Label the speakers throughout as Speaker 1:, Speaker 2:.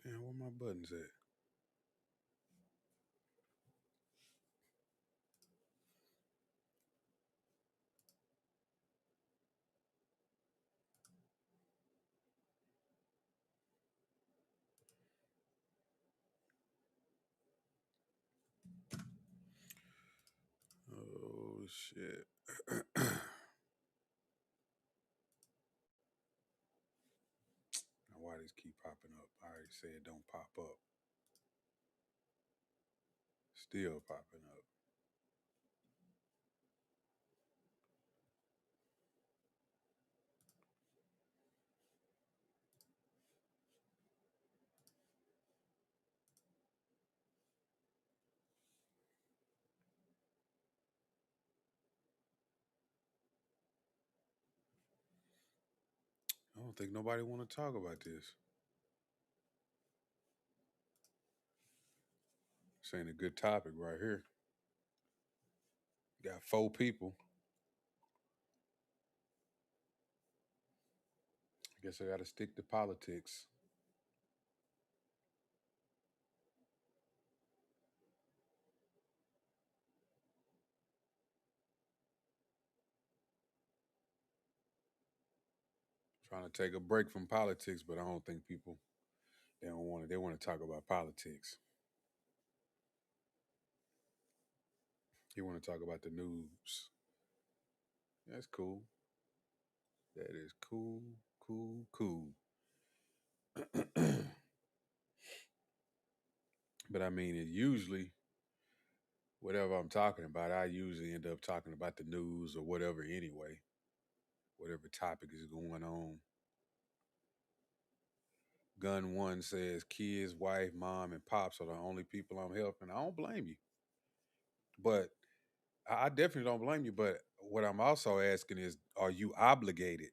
Speaker 1: Damn, where my buttons at? Oh shit. Now why does keep popping up? I already said don't pop up. Still popping up. I don't think nobody want to talk about this. This ain't a good topic right here. Got four people. I guess I got to stick to politics. Trying to take a break from politics, but I don't think people they don't want to. They want to talk about politics. You want to talk about the news. That's cool. That is cool, cool, cool. But I mean, it usually whatever I'm talking about, I usually end up talking about the news or whatever anyway. Whatever topic is going on. Gun one says kids, wife, mom, and pops are the only people I'm helping. I don't blame you, but I definitely don't blame you. But what I'm also asking is, are you obligated?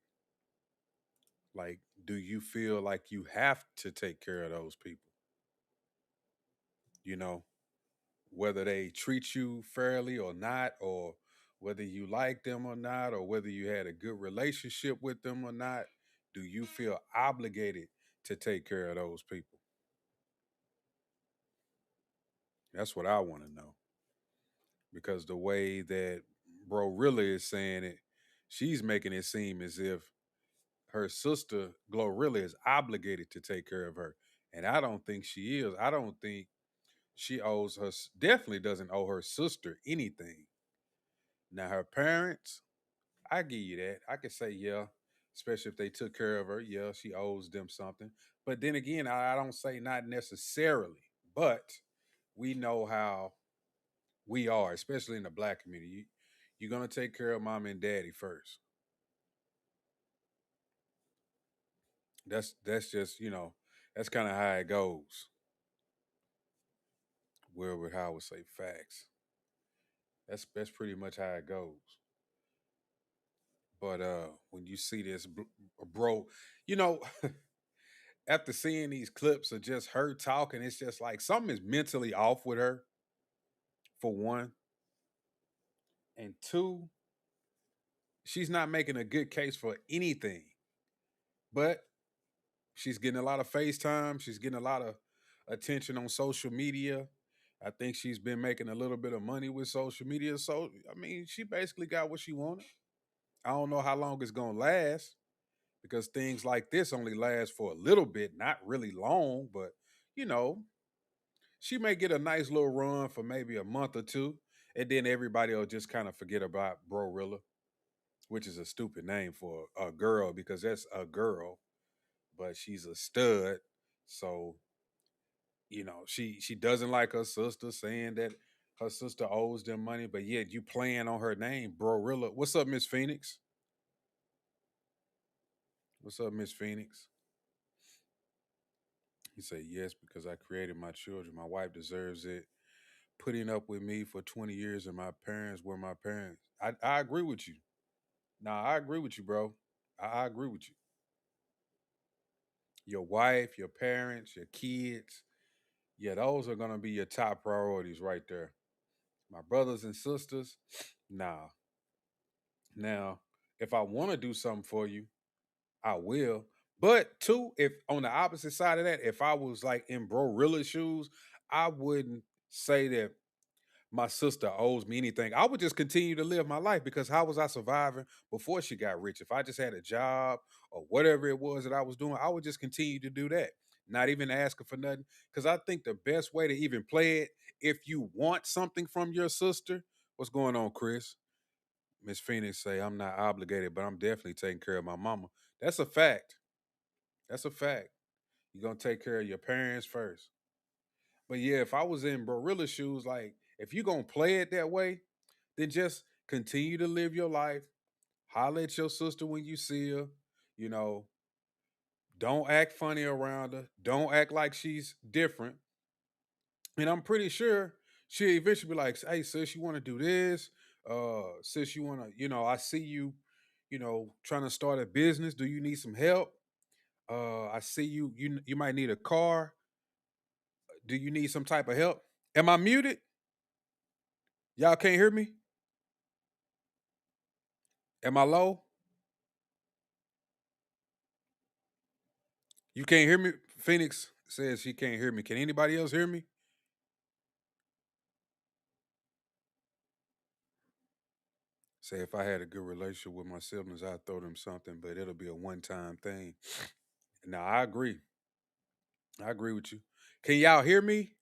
Speaker 1: Like, do you feel like you have to take care of those people? You know, whether they treat you fairly or not, or whether you like them or not, or whether you had a good relationship with them or not, do you feel obligated to take care of those people? That's what I want to know. Because the way that Bro really is saying it, she's making it seem as if her sister Glorilla is obligated to take care of her. And I don't think she is. I don't think she owes her, definitely doesn't owe her sister anything. Now, her parents, I give you that. I could say, yeah, especially if they took care of her. Yeah, she owes them something. But then again, I don't say not necessarily, but we know how we are, especially in the black community. You're going to take care of mom and daddy first. That's just, that's kind of how it goes. Where would Howard say facts? That's pretty much how it goes. But when you see this, bro, you know, after seeing these clips of just her talking, it's just like something is mentally off with her, for one. And two, she's not making a good case for anything. But she's getting a lot of FaceTime. She's getting a lot of attention on social media. I think she's been making a little bit of money with social media. So, I mean, she basically got what she wanted. I don't know how long it's going to last because things like this only last for a little bit, not really long, but you know, she may get a nice little run for maybe a month or two, and then everybody will just kind of forget about Brorilla, which is a stupid name for a girl because that's a girl, but she's a stud. So she doesn't like her sister, saying that her sister owes them money, but yet you playing on her name, Brorilla. What's up, Miss Phoenix? What's up, Miss Phoenix? He said, yes, because I created my children. My wife deserves it. Putting up with me for 20 years and my parents were my parents. I agree with you. Nah, I agree with you, bro. I agree with you. Your wife, your parents, your kids. Yeah, those are gonna be your top priorities right there. My brothers and sisters, nah. Now, if I want to do something for you, I will. But two, if on the opposite side of that, if I was like in bro Rilla shoes, I wouldn't say that my sister owes me anything. I would just continue to live my life because how was I surviving before she got rich? If I just had a job or whatever it was that I was doing, I would just continue to do that. Not even asking for nothing. Because I think the best way to even play it, if you want something from your sister, what's going on, Chris? Miss Phoenix say, I'm not obligated, but I'm definitely taking care of my mama. That's a fact. That's a fact. You're gonna take care of your parents first. But yeah, if I was in Barilla shoes, like if you're gonna play it that way, then just continue to live your life. Holler at your sister when you see her. You know, don't act funny around her. Don't act like she's different. And I'm pretty sure she'll eventually be like, hey, sis, you want to do this? Sis, you want to, I see you, trying to start a business. Do you need some help? I see you might need a car. Do you need some type of help? Am I muted? Y'all can't hear me? Am I low? You can't hear me? Phoenix says she can't hear me. Can anybody else hear me? Say if I had a good relationship with my siblings, I'd throw them something, but it'll be a one-time thing. Now I agree. I agree with you. Can y'all hear me?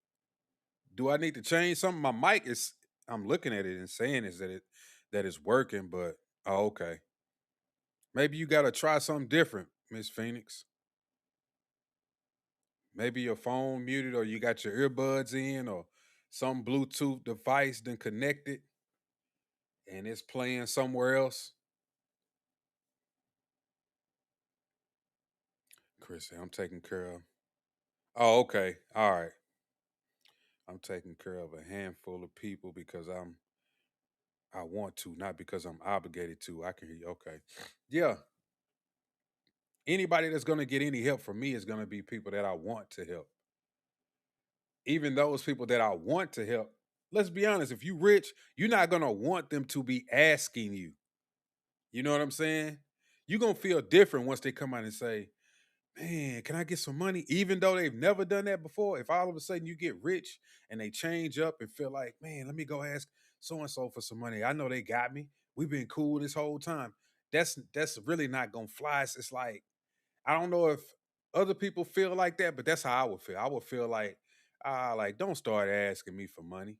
Speaker 1: Do I need to change something? My mic is I'm looking at it and saying is that it's working, but oh okay. Maybe you gotta try something different, Miss Phoenix. Maybe your phone muted or you got your earbuds in or some Bluetooth device then connected and it's playing somewhere else. Chris, I'm taking care of. Oh, okay. All right. I'm taking care of a handful of people because I want to, not because I'm obligated to. I can hear you. Okay. Yeah. Anybody that's gonna get any help from me is gonna be people that I want to help. Even those people that I want to help, let's be honest, if you rich, you're not gonna want them to be asking you. You know what I'm saying? You're gonna feel different once they come out and say, man, can I get some money? Even though they've never done that before, if all of a sudden you get rich and they change up and feel like, man, let me go ask so and so for some money. I know they got me. We've been cool this whole time. That's really not gonna fly. It's like I don't know if other people feel like that, but that's how I would feel. I would feel like, like don't start asking me for money.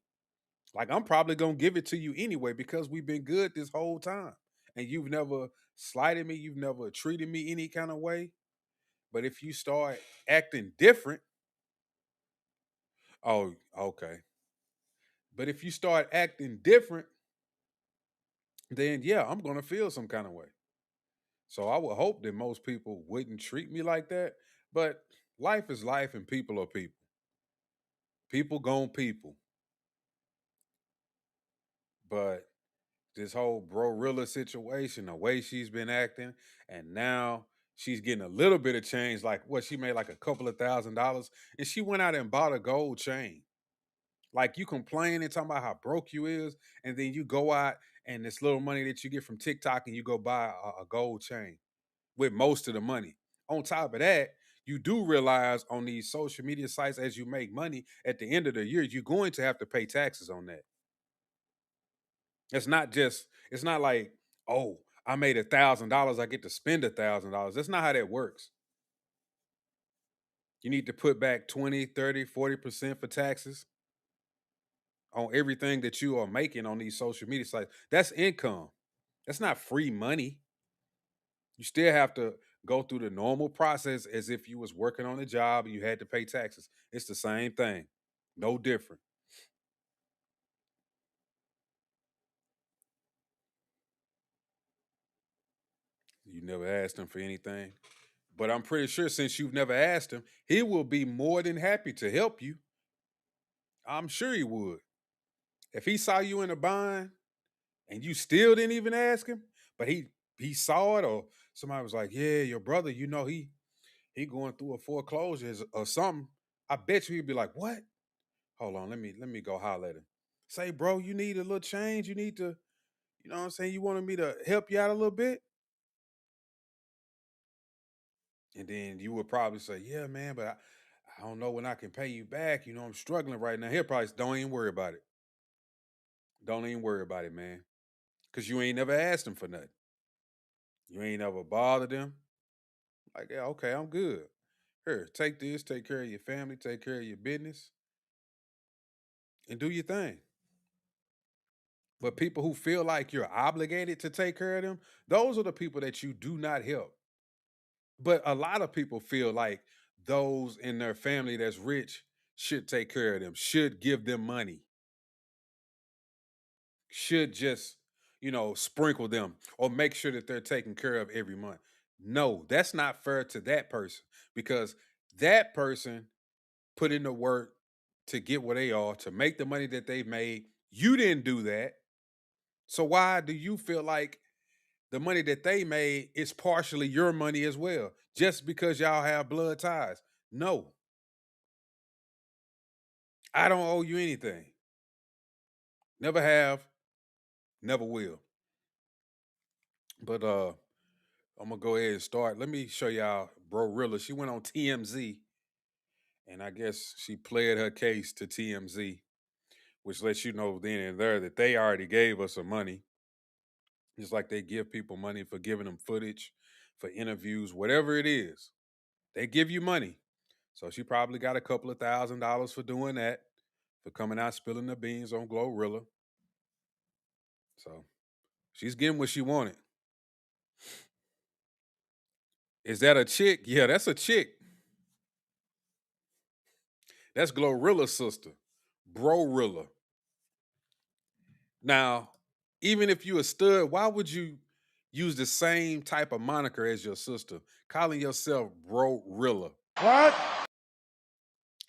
Speaker 1: Like I'm probably gonna give it to you anyway because we've been good this whole time, and you've never slighted me. You've never treated me any kind of way. But if you start acting different, oh, okay. But if you start acting different, then yeah, I'm gonna feel some kind of way. So I would hope that most people wouldn't treat me like that. But life is life, and people are people. People gon' people. But this whole Brorilla situation, the way she's been acting, and now she's getting a little bit of change. Like what she made like a couple of $1,000s, and she went out and bought a gold chain. Like you complain and talking about how broke you is, and then you go out and this little money that you get from TikTok and you go buy a gold chain with most of the money. On top of that, you do realize on these social media sites as you make money at the end of the year, you're going to have to pay taxes on that. It's not like, oh, I made $1,000, I get to spend $1,000. That's not how that works. You need to put back 20, 30, 40% for taxes on everything that you are making on these social media sites. That's income. That's not free money. You still have to go through the normal process as if you was working on a job and you had to pay taxes. It's the same thing. No different. You never asked him for anything. But I'm pretty sure since you've never asked him, he will be more than happy to help you. I'm sure he would. If he saw you in a bind and you still didn't even ask him, but he saw it or somebody was like, "Yeah, your brother, he he going through a foreclosure or something, I bet you he'd be like, "What? Hold on, let me go holler at him. Say, bro, you need a little change. You need to, you know what I'm saying? You wanted me to help you out a little bit?" And then you would probably say, "Yeah, man, but I don't know when I can pay you back. You know, I'm struggling right now." He'll probably say, "Don't even worry about it. Don't even worry about it, man. Cause you ain't never asked him for nothing. You ain't never bothered him. Like, yeah, okay, I'm good. Here, take this, take care of your family, take care of your business, and do your thing." But people who feel like you're obligated to take care of them, those are the people that you do not help. But a lot of people feel like those in their family that's rich should take care of them, should give them money, should just, sprinkle them or make sure that they're taken care of every month. No, that's not fair to that person because that person put in the work to get where they are, to make the money that they made. You didn't do that. So why do you feel like the money that they made is partially your money as well, just because y'all have blood ties? No, I don't owe you anything. Never have, never will. But I'm gonna go ahead and start. Let me show y'all Bro Rilla. She went on TMZ, and I guess she pled her case to TMZ, which lets you know then and there that they already gave us some money. Just like they give people money for giving them footage, for interviews, whatever it is. They give you money. So she probably got a couple of $1,000 for doing that, for coming out spilling the beans on Glorilla. So she's getting what she wanted. Is that a chick? Yeah, that's a chick. That's Glorilla's sister, Brorilla. Now, even if you a stud, why would you use the same type of moniker as your sister, calling yourself Brorilla?
Speaker 2: What?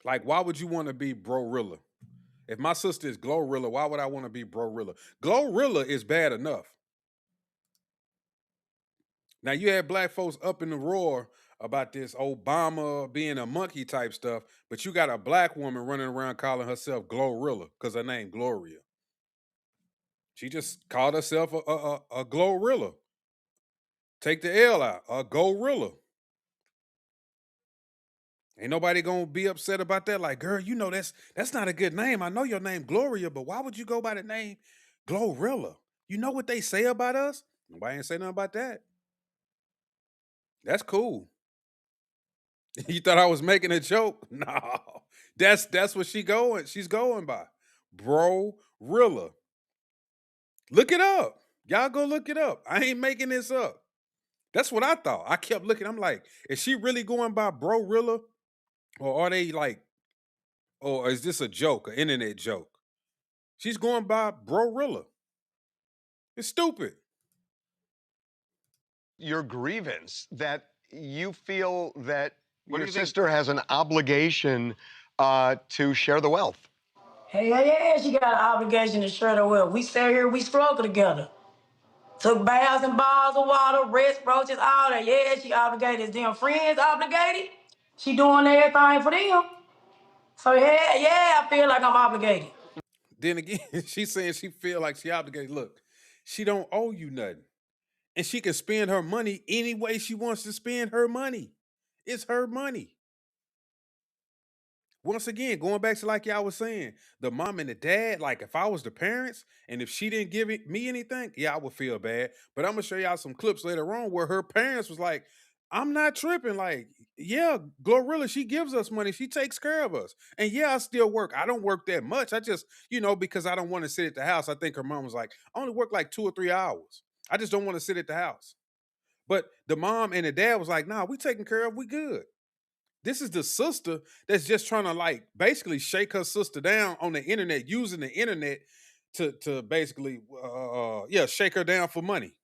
Speaker 1: Like, why would you want to be Brorilla? If my sister is Glorilla, why would I want to be Brorilla? Glorilla is bad enough. Now you had black folks up in the roar about this Obama being a monkey type stuff, but you got a black woman running around calling herself Glorilla because her name Gloria. She just called herself a Glorilla. Take the L out, a Gorilla. Ain't nobody gonna be upset about that. Like, girl, you know that's not a good name. I know your name Gloria, but why would you go by the name Glorilla? You know what they say about us? Nobody ain't say nothing about that. That's cool. You thought I was making a joke? No. That's what she's going by. Bro Rilla. Look it up. Y'all go look it up. I ain't making this up. That's what I thought. I kept looking. I'm like, is she really going by Bro Rilla? Or are they like, or is this a joke, an internet joke? She's going by Bro Rilla. It's stupid.
Speaker 2: Your grievance that you feel that
Speaker 3: What do
Speaker 2: your
Speaker 3: you think?
Speaker 2: sister has an obligation to share the wealth.
Speaker 4: Hell yeah, she got an obligation to share the wealth. We sat here, we struggled together. Took baths and bars of water, rest, roaches, all that. Yeah, she obligated. Is them friends obligated? She doing everything for them. So yeah, I feel like I'm obligated.
Speaker 1: Then again, she's saying she feel like she obligated. Look, she don't owe you nothing. And she can spend her money any way she wants to spend her money. It's her money. Once again, going back to like y'all was saying, the mom and the dad, like if I was the parents and if she didn't give me anything, yeah, I would feel bad. But I'm gonna show y'all some clips later on where her parents was like, I'm not tripping. Like, yeah, Glorilla, she gives us money. She takes care of us. And yeah, I still work. I don't work that much. I just, because I don't want to sit at the house. I think her mom was like, I only work like 2 or 3 hours. I just don't want to sit at the house. But the mom and the dad was like, nah, we taken care of, we good. This is the sister that's just trying to like basically shake her sister down on the internet, using the internet to basically shake her down for money.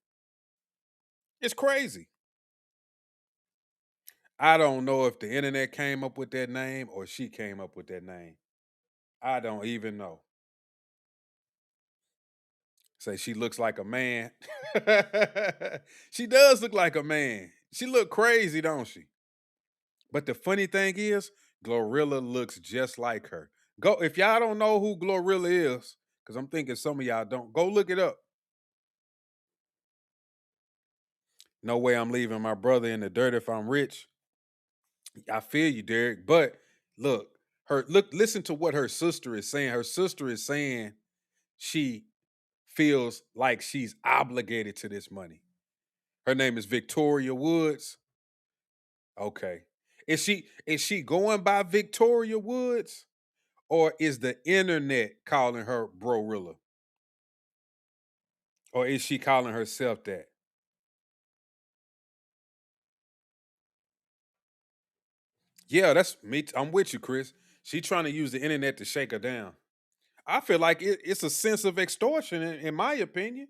Speaker 1: It's crazy. I don't know if the internet came up with that name or she came up with that name. I don't even know. Say she looks like a man. She does look like a man. She look crazy, don't she? But the funny thing is, Glorilla looks just like her. Go if y'all don't know who Glorilla is, because I'm thinking some of y'all don't, go look it up. No way I'm leaving my brother in the dirt if I'm rich. I feel you, Derek. But look, listen to what her sister is saying. Her sister is saying she feels like she's obligated to this money. Her name is Victoria Woods. Okay. Is she going by Victoria Woods? Or is the internet calling her Brorilla? Or is she calling herself that? Yeah, that's me. I'm with you, Chris. She trying to use the internet to shake her down. I feel like it's a sense of extortion, in my opinion.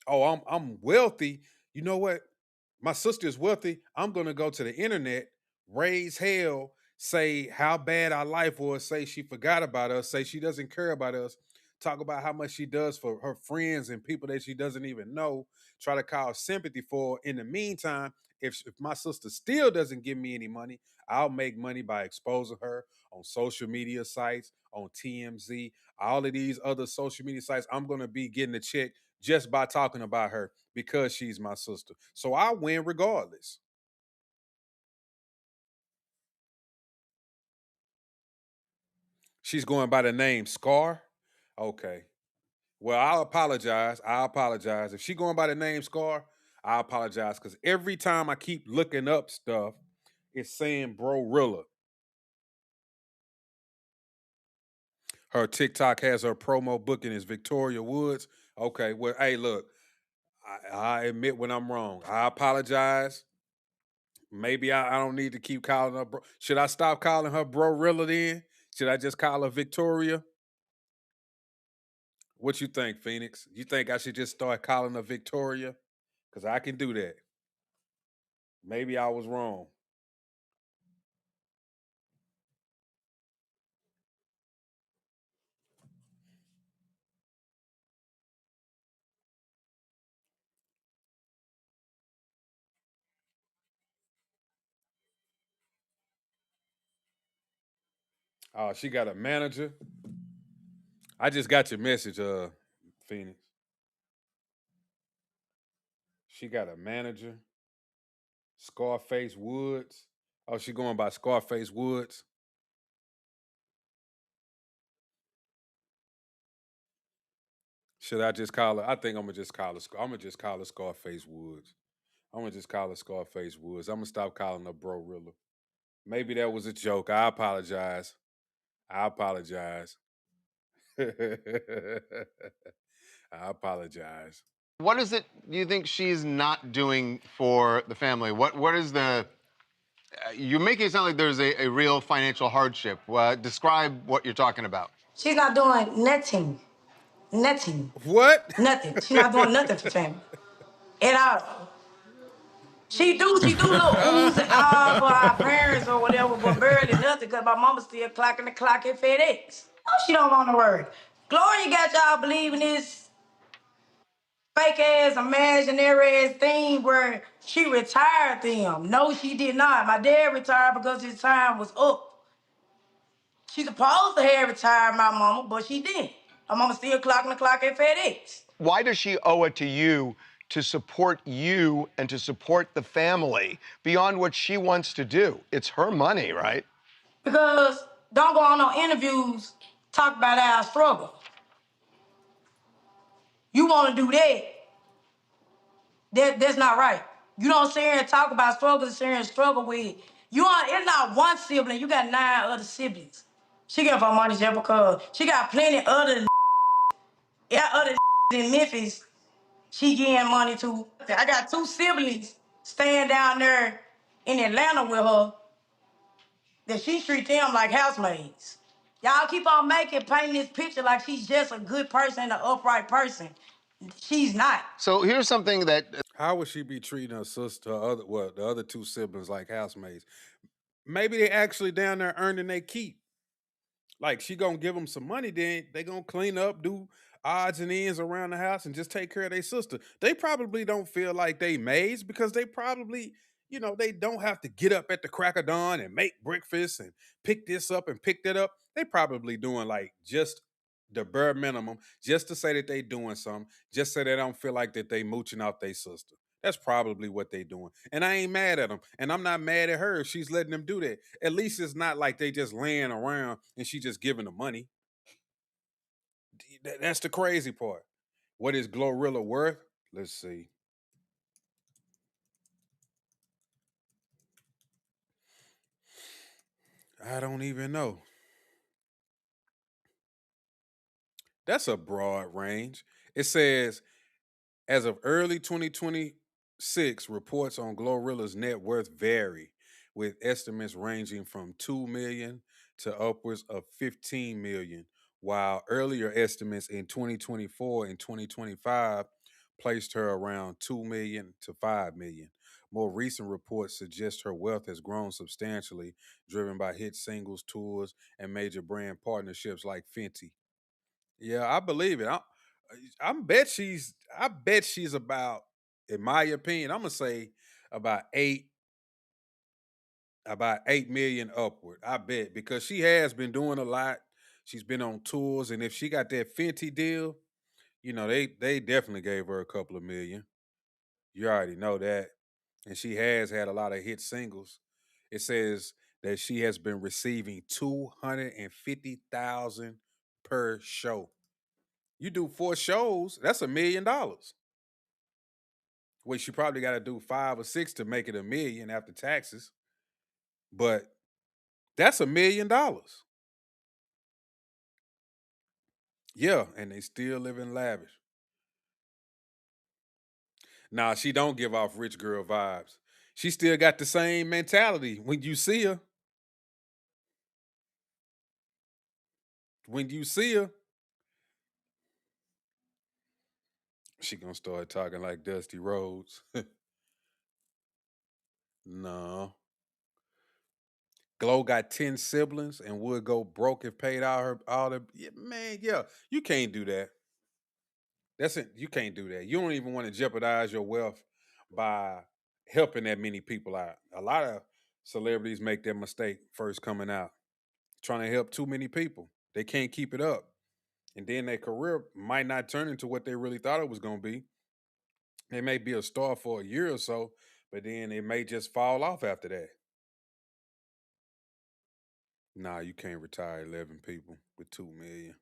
Speaker 1: Oh, I'm wealthy. You know what? My sister is wealthy. I'm gonna go to the internet, raise hell, say how bad our life was, say she forgot about us, say she doesn't care about us, talk about how much she does for her friends and people that she doesn't even know, try to cause sympathy for. In the meantime, if my sister still doesn't give me any money, I'll make money by exposing her on social media sites, on TMZ, all of these other social media sites. I'm gonna be getting a check just by talking about her because she's my sister. So I win regardless. She's going by the name Scar. Okay. Well, I'll apologize. I apologize. If she going by the name Scar, I apologize because every time I keep looking up stuff, it's saying Brorilla. Her TikTok has her promo booking as Victoria Woods. Okay. Well, hey, look, I admit when I'm wrong. I apologize. Maybe I don't need to keep calling her bro. Should I stop calling her Brorilla then? Should I just call her Victoria? What you think, Phoenix? You think I should just start calling her Victoria? Because I can do that. Maybe I was wrong. Oh, she got a manager. I just got your message, Phoenix. She got a manager. Scarface Woods. Oh, she going by Scarface Woods. Should I just call her? I think I'm gonna just call her. I'm gonna just call her Scarface Woods. I'm gonna just call her Scarface Woods. I'm gonna stop calling her Brorilla. Maybe that was a joke. I apologize. I apologize. I apologize.
Speaker 2: What is it you think she's not doing for the family? What is the you're making it sound like there's a real financial hardship. Describe what you're talking about.
Speaker 4: She's not doing nothing. Nothing.
Speaker 1: What?
Speaker 4: Nothing. She's not doing nothing for family. At all. She do little oohs and ahs for our parents or whatever, but barely nothing because my mama still clocking the clock at FedEx. Oh, she don't want to work. Gloria got y'all believing this fake ass, imaginary ass thing where she retired them. No, she did not. My dad retired because his time was up. She supposed to have retired my mama, but she didn't. My mama still clocking the clock at FedEx.
Speaker 2: Why does she owe it to you to support you and to support the family beyond what she wants to do? It's her money, right?
Speaker 4: Because don't go on no interviews talk about our struggle. You want to do that's not right. You don't sit here and talk about struggles, sit here and struggle with. It's not one sibling, you got 9 other siblings. She get her money just because she got plenty other in Memphis she getting money to. I got 2 siblings staying down there in Atlanta with her that she treat them like housemaids. Y'all keep on painting this picture like she's just a good person, an upright person. She's not.
Speaker 2: So here's something that
Speaker 1: How would she be treating her sister, the other 2 siblings like housemaids? Maybe they actually down there earning their keep. Like she gonna give them some money, then they gonna clean up, do odds and ends around the house, and just take care of their sister. They probably don't feel like they maids because they probably They don't have to get up at the crack of dawn and make breakfast and pick this up and pick that up. They probably doing like just the bare minimum just to say that they doing something, just so they don't feel like that they mooching out their sister. That's probably what they doing. And I ain't mad at them. And I'm not mad at her if she's letting them do that. At least it's not like they just laying around and she just giving them money. That's the crazy part. What is Glorilla worth? Let's see. I don't even know. That's a broad range. It says, as of early 2026, reports on Glorilla's net worth vary, with estimates ranging from 2 million to upwards of 15 million, while earlier estimates in 2024 and 2025 placed her around 2 million to 5 million. More recent reports suggest her wealth has grown substantially, driven by hit singles, tours, and major brand partnerships like Fenty. Yeah, I believe it. I bet she's about, in my opinion, I'm gonna say about 8 million upward. I bet, because she has been doing a lot. She's been on tours, and if she got that Fenty deal, they definitely gave her a couple of million. You already know that. And she has had a lot of hit singles. It says that she has been receiving 250,000 per show. You do 4 shows, that's $1 million. Well, she probably got to do 5 or 6 to make it $1 million after taxes, but that's $1 million. Yeah, and they still live in lavish. Nah, she don't give off rich girl vibes. She still got the same mentality when you see her. When you see her, she gonna start talking like Dusty Rhodes. No. Glow got 10 siblings and would go broke if paid all the yeah, man, yeah. You can't do that. That's it. You can't do that. You don't even want to jeopardize your wealth by helping that many people out. A lot of celebrities make that mistake first coming out, trying to help too many people. They can't keep it up. And then their career might not turn into what they really thought it was going to be. They may be a star for a year or so, but then it may just fall off after that. Nah, you can't retire 11 people with 2 million.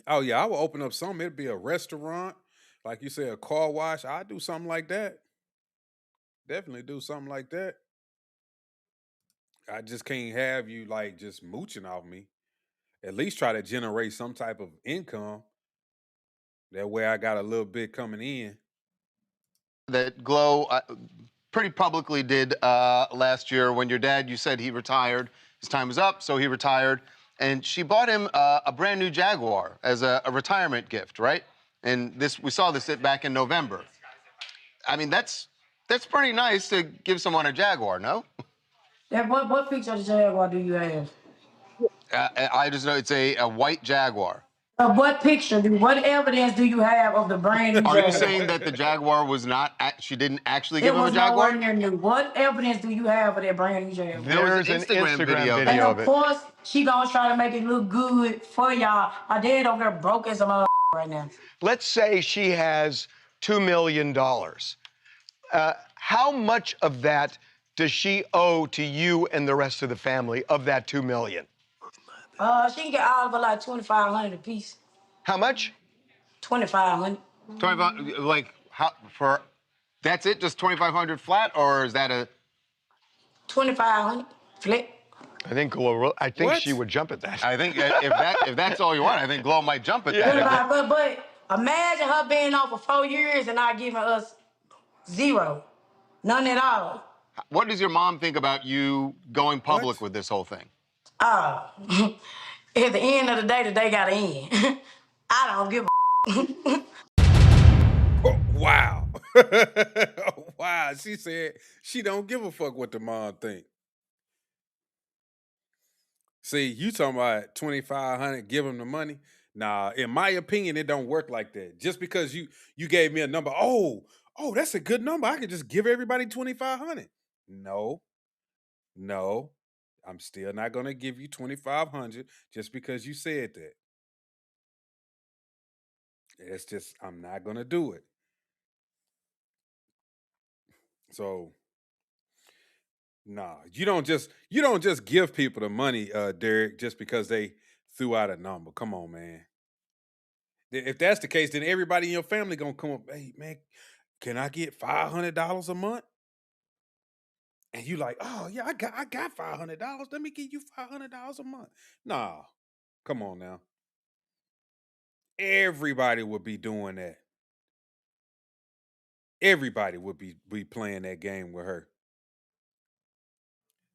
Speaker 1: Oh yeah, I will open up something. It'd be a restaurant, like you said, a car wash. I do something like that. Definitely do something like that. I just can't have you like just mooching off me. At least try to generate some type of income. That way I got a little bit coming in.
Speaker 2: That Glow pretty publicly did last year when your dad, you said he retired. His time was up, so he retired. And she bought him a brand new Jaguar as a retirement gift, right? And we saw this back in November. I mean, that's pretty nice to give someone a Jaguar, no?
Speaker 4: What picture of the Jaguar do you have?
Speaker 2: I just know it's a white Jaguar.
Speaker 4: What evidence do you have of the brand new
Speaker 2: Are
Speaker 4: Jaguar?
Speaker 2: you saying that the Jaguar was not, she didn't actually
Speaker 4: It
Speaker 2: give him a
Speaker 4: was
Speaker 2: Jaguar?
Speaker 4: nowhere near new. What evidence do you have of that brand new Jaguar?
Speaker 2: There was an Instagram video
Speaker 4: And
Speaker 2: of
Speaker 4: of
Speaker 2: it.
Speaker 4: course, she gonna try to make it look good for y'all. My dad over there broke as a mother right now.
Speaker 3: Let's say she has $2 million. How much of that does she owe to you and the rest of the family of that $2 million?
Speaker 4: She can get all of it like $2,500 a piece.
Speaker 3: How much?
Speaker 4: $2,500.
Speaker 2: 25, like, how, for, that's it, just 2,500 flat, or is that a?
Speaker 4: $2,500 flip.
Speaker 3: I think she would jump at that.
Speaker 2: I think if that's all you want, I think Glow might jump at that.
Speaker 4: But imagine her being on for 4 years and not giving us zero. None at all.
Speaker 2: What does your mom think about you going public with this whole thing?
Speaker 4: At the end of the day gotta end. I don't give a
Speaker 1: Oh, wow. Wow. She said she don't give a fuck what the mom think. See, you talking about 2,500, give them the money. Nah, in my opinion, it don't work like that. Just because you gave me a number, oh, oh, that's a good number. I could just give everybody 2,500. No, no, I'm still not gonna give you 2,500 just because you said that. It's just I'm not gonna do it. So nah, you don't just give people the money, Derek, just because they threw out a number. Come on, man. If that's the case, then everybody in your family gonna come up. Hey, man, can I get $500 a month? And you like, oh yeah, I got $500. Let me give you $500 a month. Nah, come on now. Everybody would be doing that. Everybody would be playing that game with her.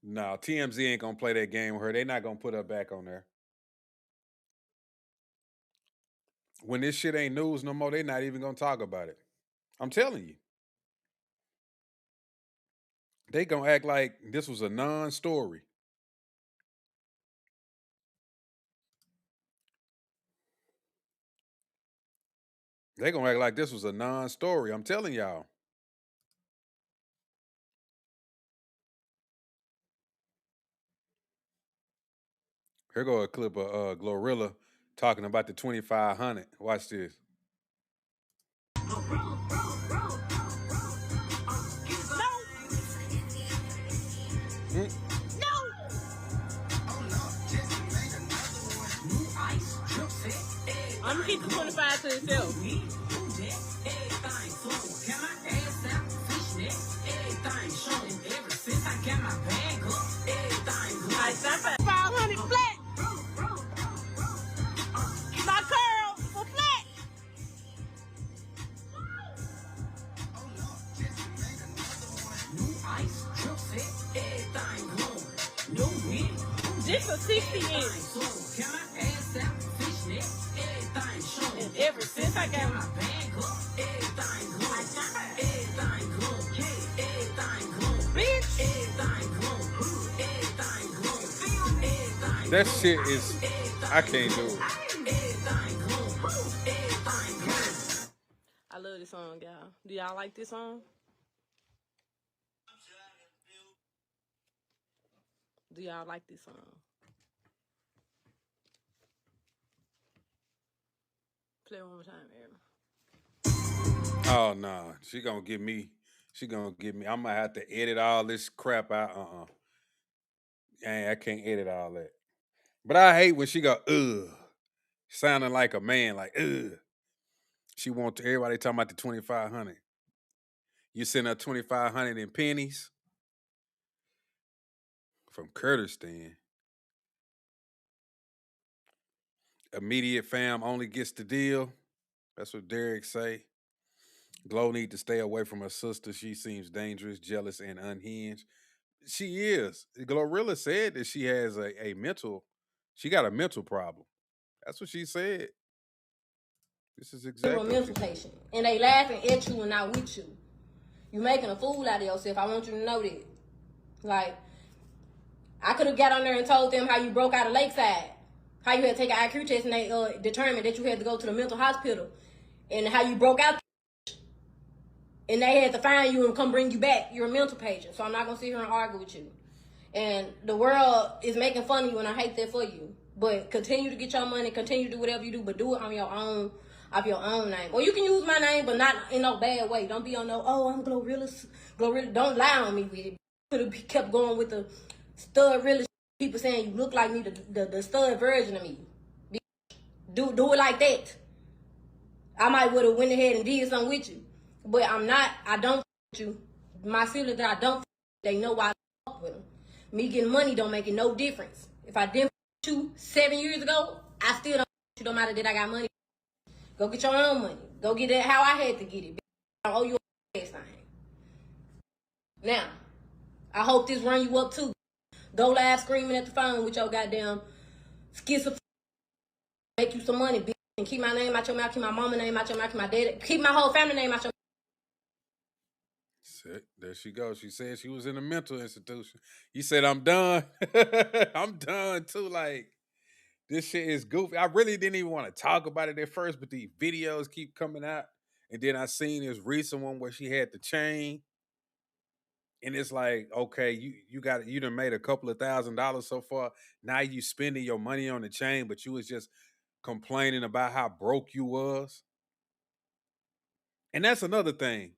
Speaker 1: No, TMZ ain't gonna play that game with her. They not gonna put her back on there. When this shit ain't news no more, they not even gonna talk about it. I'm telling you. They gonna act like this was a non-story. They gonna act like this was a non-story. I'm telling y'all. Here go a clip of Glorilla talking about the 2,500. Watch this. Mm.
Speaker 5: I'm gonna keep the 25 to itself. I stop at 500 flat. My curl for flat. This a 60 inch. And ever since I got my bag up, everything good. Everything good. Everything good. Bitch. Everything good. Everything good.
Speaker 1: That shit is, I can't do it.
Speaker 5: I love this song, y'all. Do y'all like this song? Do y'all like this song? Play it one more time, Aaron.
Speaker 1: Oh no, she gonna get me. I'm gonna have to edit all this crap out. I can't edit all that. But I hate when she go, ugh, sounding like a man, like ugh. She want everybody talking about the 2,500. You send her 2,500 in pennies from Kurdistan. Immediate fam only gets the deal. That's what Derek say. Glow need to stay away from her sister. She seems dangerous, jealous, and unhinged. She is. Glorilla said that she has she got a mental problem. That's what she said. This is exactly.
Speaker 6: You're a mental patient, and they laughing at you and not with you. You making a fool out of yourself. I want you to know that. Like, I could have got on there and told them how you broke out of Lakeside, how you had to take an IQ test and they determined that you had to go to the mental hospital, and how you broke out, and they had to find you and come bring you back. You're a mental patient, so I'm not gonna sit here and argue with you. And the world is making fun of you, and I hate that for you. But continue to get your money, continue to do whatever you do, but do it on your own, of your own name. Or you can use my name, but not in no bad way. Don't be on no, oh, I'm Glorilla. Don't lie on me with it. Could have kept going with the stud realist. People saying you look like me, the stud version of me. Do it like that. I might would have went ahead and did something with you. But I don't with you. My siblings that I don't, they know why I fuck with them. Me getting money don't make it no difference. If I didn't with you 7 years ago, I still don't with you no matter that I got money. Go get your own money. Go get it how I had to get it. I don't owe you a thing. Now, I hope this run you up too. Go laugh screaming at the phone with your goddamn schizophrenia. Make you some money, bitch. And keep my name out your mouth, keep my mama name out your mouth, keep my dad, keep my whole family name out your mouth.
Speaker 1: There she goes. She said she was in a mental institution. You said, I'm done. I'm done too. Like, this shit is goofy. I really didn't even want to talk about it at first, but these videos keep coming out. And then I seen this recent one where she had the chain. And it's like, okay, you done made a couple of $1,000s so far. Now you spending your money on the chain, but you was just complaining about how broke you was. And that's another thing.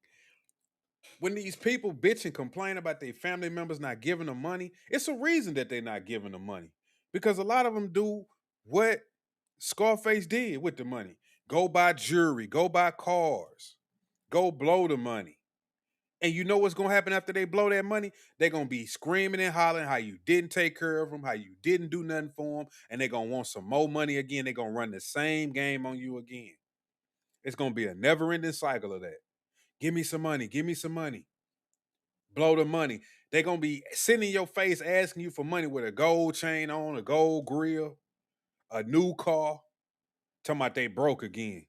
Speaker 1: When these people bitch and complain about their family members not giving them money, it's a reason that they're not giving them money. Because a lot of them do what Scarface did with the money. Go buy jewelry, go buy cars, go blow the money. And you know what's going to happen after they blow that money? They're going to be screaming and hollering how you didn't take care of them, how you didn't do nothing for them, and they're going to want some more money again. They're going to run the same game on you again. It's going to be a never-ending cycle of that. Give me some money. Give me some money. Blow the money. They're going to be sitting in your face asking you for money with a gold chain on, a gold grill, a new car, talking about they broke again.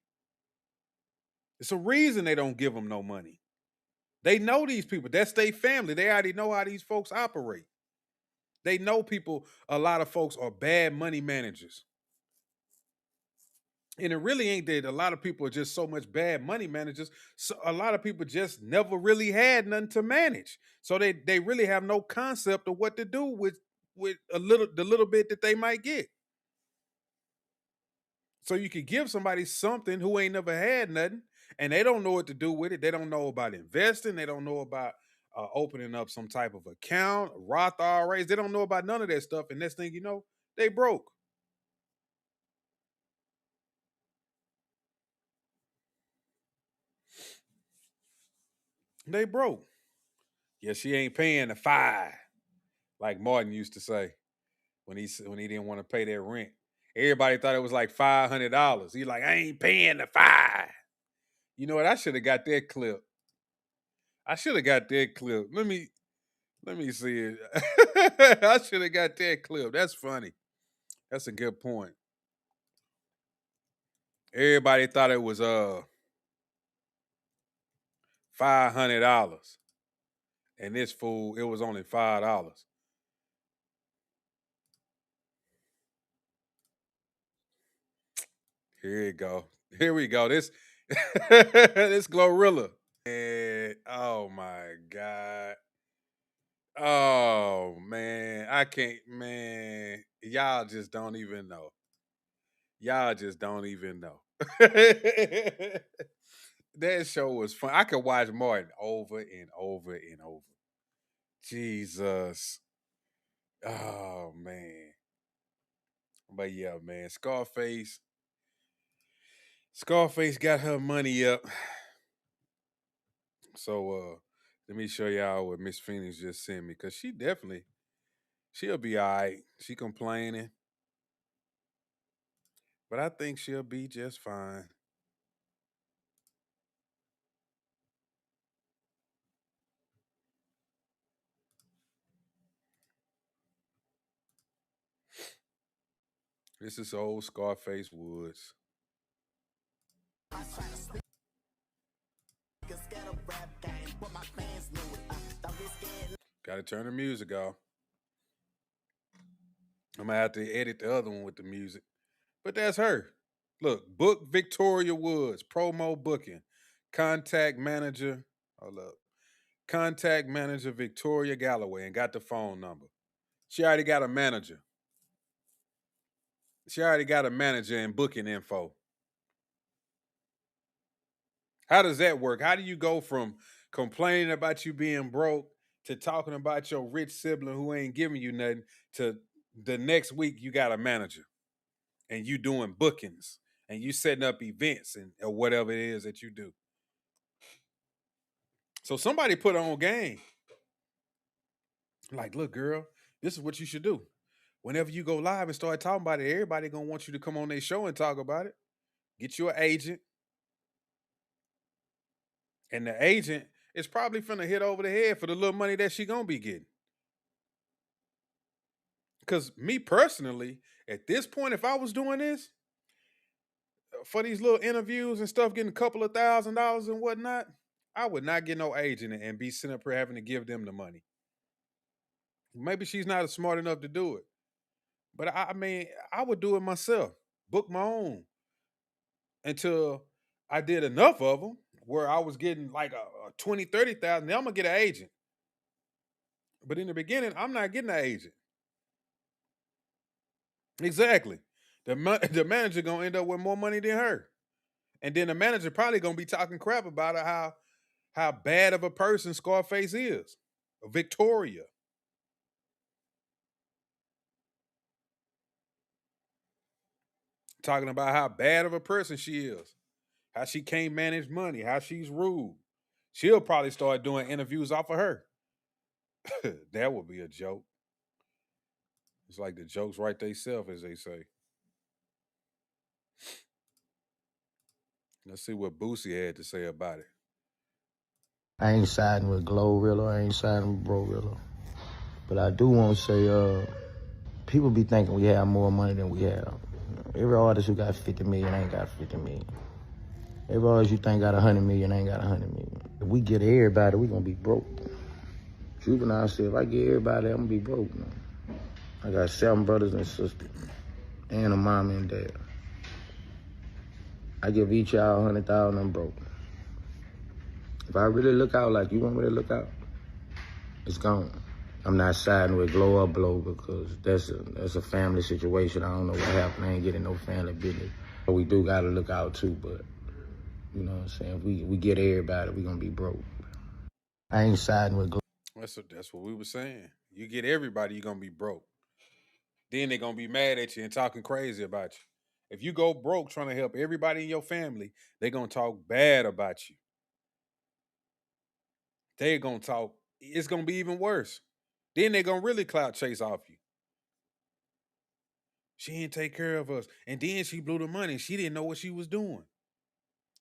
Speaker 1: It's a reason they don't give them no money. They know these people. That's their family. They already know how these folks operate. They know people, a lot of folks are bad money managers. And it really ain't that a lot of people are just so much bad money managers. So a lot of people just never really had nothing to manage. So they really have no concept of what to do with the little bit that they might get. So you could give somebody something who ain't never had nothing, and they don't know what to do with it. They don't know about investing. They don't know about opening up some type of account, Roth IRAs. They don't know about none of that stuff. And next thing you know, they broke. They broke. Yeah, she ain't paying the $5, like Martin used to say when he didn't want to pay that rent. Everybody thought it was like $500. He's like, I ain't paying the $5. You know what? I should have got that clip. Let me see it. I should have got that clip. That's funny. That's a good point. Everybody thought it was $500. And this fool, it was only $5. Here you go. Here we go. This this Glorilla. And, oh my God. Oh man. I can't, man. Y'all just don't even know. Y'all just don't even know. That show was fun. I could watch Martin over and over and over. Jesus. Oh man. But yeah, man. Scarface got her money up. So let me show y'all what Miss Phoenix just sent me. Cause she'll be all right. She complaining. But I think she'll be just fine. This is old Scarface Woods. Gotta turn the music off. I'm gonna have to edit the other one with the music. But that's her. Look, book Victoria Woods, promo booking. Contact manager. Hold up. Contact manager Victoria Galloway and got the phone number. She already got a manager. She already got a manager and booking info. How does that work? How do you go from complaining about you being broke to talking about your rich sibling who ain't giving you nothing to the next week you got a manager and you doing bookings and you setting up events and or whatever it is that you do? So somebody put her on game. Like, look, girl, this is what you should do. Whenever you go live and start talking about it, everybody gonna want you to come on their show and talk about it. Get you an agent. And the agent is probably finna hit over the head for the little money that she gonna be getting. Because me personally, at this point, if I was doing this, for these little interviews and stuff, getting a couple of $1,000s and whatnot, I would not get no agent and be sitting up here having to give them the money. Maybe she's not smart enough to do it. But I mean, I would do it myself. Book my own until I did enough of them where I was getting like a 20, 30,000. Now I'm gonna get an agent. But in the beginning, I'm not getting an agent. Exactly. The manager gonna end up with more money than her. And then the manager probably gonna be talking crap about her, how bad of a person Scarface is. Victoria. Talking about how bad of a person she is. How she can't manage money, how she's rude. She'll probably start doing interviews off of her. That would be a joke. It's like the jokes write theyself, as they say. Let's see what Boosie had to say about it.
Speaker 7: I ain't siding with Glorilla, I ain't siding with Brorilla. But I do want to say, people be thinking we have more money than we have. Every artist who got 50 million ain't got 50 million. Every artist you think got 100 million ain't got 100 million. If we get everybody, we gonna be broke. Juvenile said, if I get everybody, I'm gonna be broke, man. I got 7 brothers and sisters, and a mom and dad. I give each y'all 100,000, I'm broke. If I really look out like you want me to look out, it's gone. I'm not siding with Glow or Blow because that's a family situation. I don't know what happened. I ain't getting no family business. But we do gotta look out too, but you know what I'm saying? If we get everybody, we gonna be broke. I ain't siding with Glow.
Speaker 1: That's what we were saying. You get everybody, you're gonna be broke. Then they're gonna be mad at you and talking crazy about you. If you go broke trying to help everybody in your family, they're gonna talk bad about you. They're gonna talk, it's gonna be even worse. Then they're gonna really clout chase off you. She didn't take care of us. And then she blew the money. She didn't know what she was doing.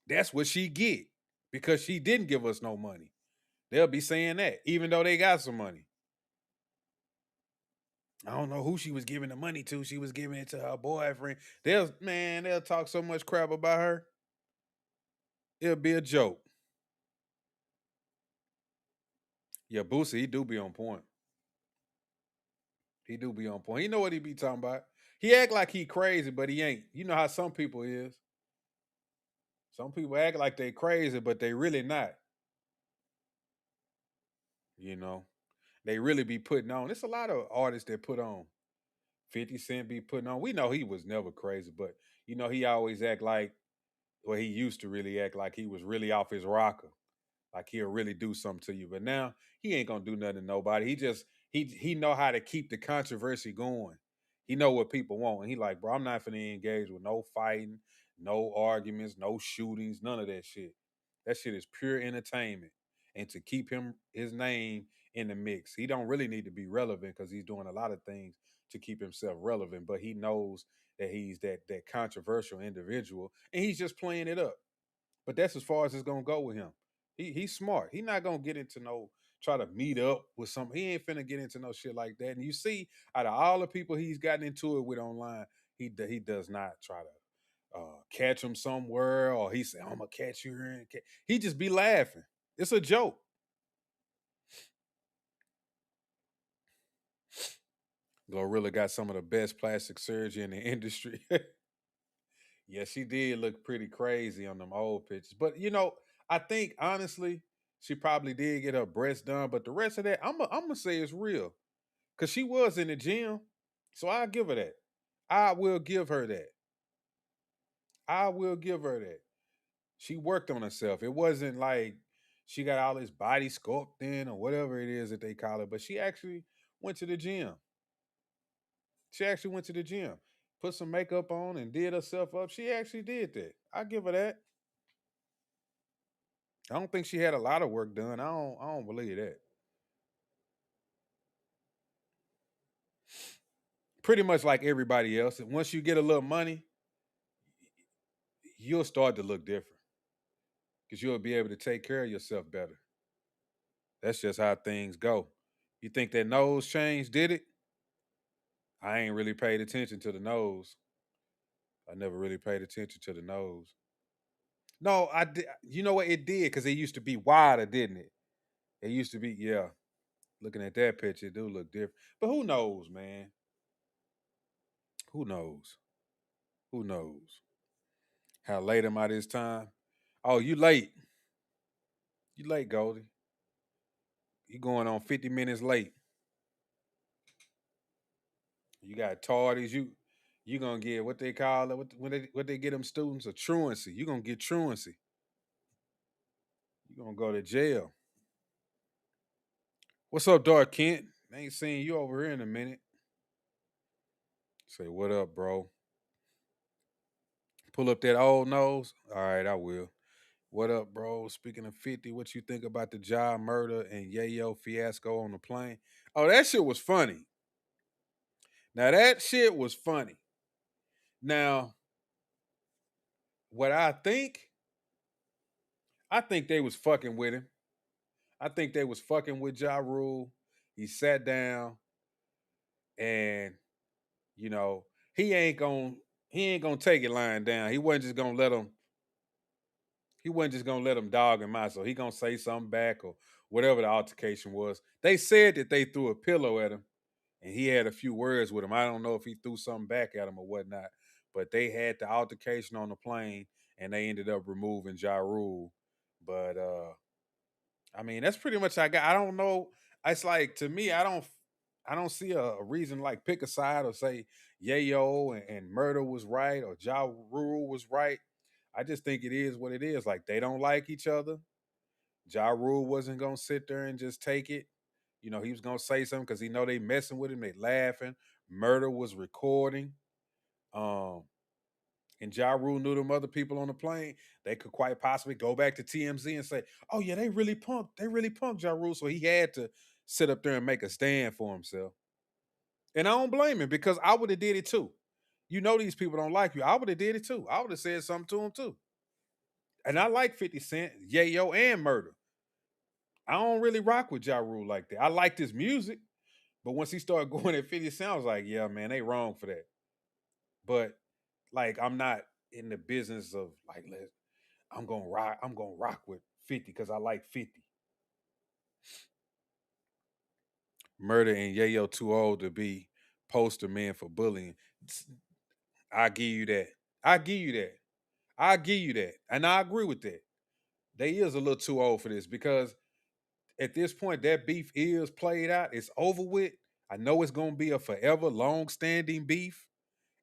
Speaker 1: That's what she get because she didn't give us no money. They'll be saying that, even though they got some money. I don't know who she was giving the money to. She was giving it to her boyfriend. They'll talk so much crap about her. It'll be a joke. Yeah, Boosie, he do be on point. He do be on point. He know what he be talking about. He act like he crazy, but he ain't. You know how some people is. Some people act like they crazy, but they really not. You know, they really be putting on. It's a lot of artists that put on. 50 Cent be putting on. We know he was never crazy, but you know, he always act like, well, he used to really act like he was really off his rocker. Like he'll really do something to you. But now he ain't gonna do nothing to nobody. He know how to keep the controversy going. He know what people want. And he like, bro, I'm not finna engage with no fighting, no arguments, no shootings, none of that shit. That shit is pure entertainment. And to keep his name in the mix. He don't really need to be relevant because he's doing a lot of things to keep himself relevant. But he knows that he's that controversial individual and he's just playing it up. But that's as far as it's gonna go with him. He's smart. He's not gonna get into no try to meet up with some. He ain't finna get into no shit like that. And you see, out of all the people he's gotten into it with online, he does not try to catch him somewhere or he say, I'm gonna catch you here. He just be laughing. It's a joke. Glorilla got some of the best plastic surgery in the industry. Yeah, she did look pretty crazy on them old pictures. But you know, I think honestly, she probably did get her breasts done. But the rest of that, I'm gonna say it's real. Cause she was in the gym. So I'll give her that. I will give her that. I will give her that. She worked on herself. It wasn't like she got all this body sculpting or whatever it is that they call it, but she actually went to the gym. She actually went to the gym, put some makeup on and did herself up. She actually did that. I give her that. I don't think she had a lot of work done. I don't believe that. Pretty much like everybody else. Once you get a little money, you'll start to look different because you'll be able to take care of yourself better. That's just how things go. You think that nose change did it? I ain't really paid attention to the nose. I never really paid attention to the nose. No, I did. You know what? It did because it used to be wider, didn't it? It used to be, yeah. Looking at that picture, it do look different. But who knows, man? Who knows? Who knows? How late am I this time? Oh, you late. You late, Goldie. You going on 50 minutes late. You got tardies. You gonna get what they call it, what they get them students, a truancy. You gonna get truancy. You gonna go to jail. What's up, Dark Kent? I ain't seen you over here in a minute. Say what up, bro. Pull up that old nose. All right, I will. What up, bro? Speaking of 50, what you think about the Ja murder and Yayo fiasco on the plane? Oh, that shit was funny. Now that shit was funny. Now, what I think they was fucking with him. I think they was fucking with Ja Rule. He sat down and, you know, he ain't gonna take it lying down. He wasn't just gonna let him dog him out. So he gonna say something back or whatever the altercation was. They said that they threw a pillow at him and he had a few words with him. I don't know if he threw something back at him or whatnot, but they had the altercation on the plane and they ended up removing Ja Rule. But I mean, that's pretty much I got. I don't know. It's like, to me, I don't see a reason like pick a side or say Yayo and Murder was right or Ja Rule was right. I just think it is what it is. Like, they don't like each other. Ja Rule wasn't gonna sit there and just take it. You know, he was gonna say something because he know they messing with him, they laughing. Murder was recording. Um, and Ja Rule knew them other people on the plane. They could quite possibly go back to TMZ and say, "Oh yeah, they really punked Ja Rule." So he had to sit up there and make a stand for himself. And I don't blame him because I would have did it too. You know these people don't like you. I would have did it too. I would have said something to him too. And I like 50 Cent, Yayo, and Murder. I don't really rock with Ja Rule like that. I liked his music, but once he started going at 50 Cent, I was like, yeah, man, they wrong for that. But like, I'm not in the business of like, I'm gonna rock with 50 because I like 50. Murder and Yayo too old to be poster man for bullying. I give you that. I give you that. I give you that. And I agree with that. They is a little too old for this because at this point that beef is played out. It's over with. I know it's gonna be a forever long-standing beef.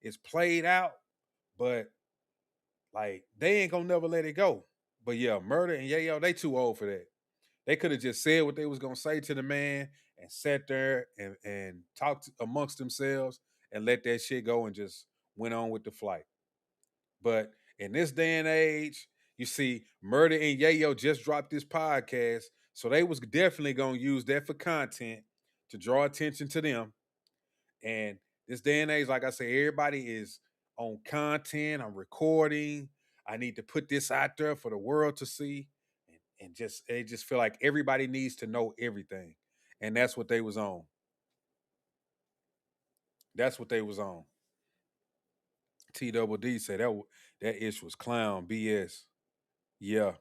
Speaker 1: It's played out, but like they ain't gonna never let it go. But yeah, Murder and Yayo, they too old for that. They could have just said what they was gonna say to the man and sat there and talked amongst themselves and let that shit go and just went on with the flight. But in this day and age, you see, Murder and Yayo just dropped this podcast, so they was definitely gonna use that for content to draw attention to them. And this day and age, like I say, everybody is on content. I'm recording. I need to put this out there for the world to see. And just they just feel like everybody needs to know everything. And that's what they was on. That's what they was on. TWD said that ish was clown BS. Yeah,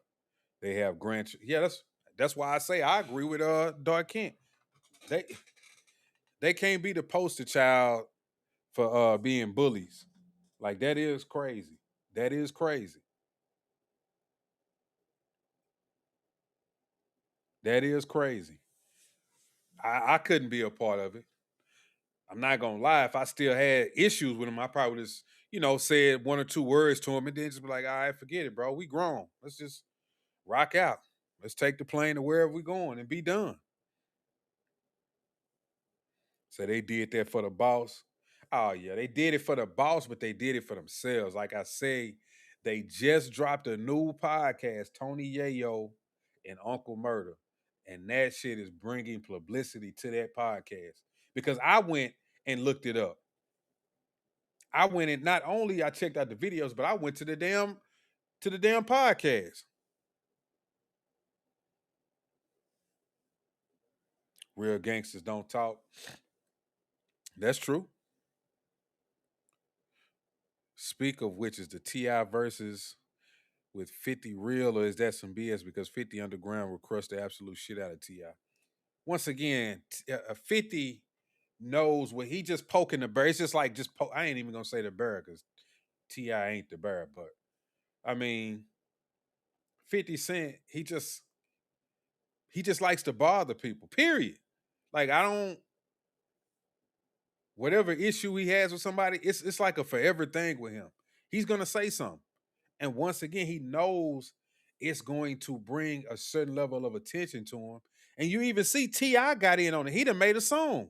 Speaker 1: they have grandchildren. Yeah, that's why I say I agree with Dark Kent. They can't be the poster child for being bullies. Like, that is crazy. That is crazy. That is crazy. I couldn't be a part of it. I'm not gonna lie. If I still had issues with him, I probably would just, said one or two words to him and then just be like, all right, forget it, bro. We grown. Let's just rock out. Let's take the plane to wherever we're going and be done. So they did that for the boss. Oh yeah, they did it for the boss, but they did it for themselves. Like I say, they just dropped a new podcast, Tony Yayo and Uncle Murder, and that shit is bringing publicity to that podcast because I went and looked it up. I went and not only I checked out the videos, but I went to the damn podcast. Real gangsters don't talk. That's true. Speak of which, is the T.I. versus with 50 real, or is that some BS? Because 50 Underground will crush the absolute shit out of T.I. Once again, 50 knows what he just poking the bear. It's just like I ain't even gonna say the bear because T.I. ain't the bear, but I mean, 50 Cent, he just He just likes to bother people, period. Like, I don't, whatever issue he has with somebody, it's like a forever thing with him. He's going to say something. And once again, he knows it's going to bring a certain level of attention to him. And you even see T.I. got in on it. He done made a song.